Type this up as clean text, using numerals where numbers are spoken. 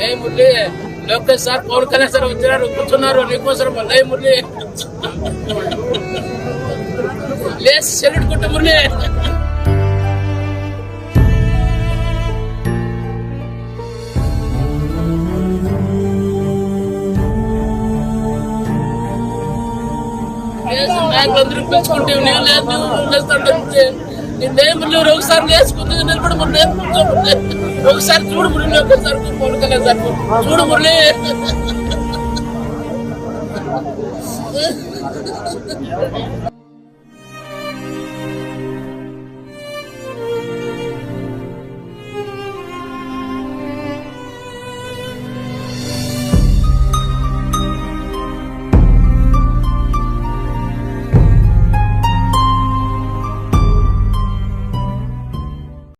లే Murali Lokesh sir Pawan Kalyan sir వచ్చినారు కూర్చున్నారు నీకోసం లే మురళి లేచి సెల్యూట్ కొట్టు మురళి. నాయకులందరూ పెంచుకుంటే నీవు లేదు నేను ఒకసారి లేచుకుంటే నిలబడి మురళి ఒకసారి చూడు మురళి ఒకసారి పవన్ కళ్యాణ్ సార్ చూడు మురళి.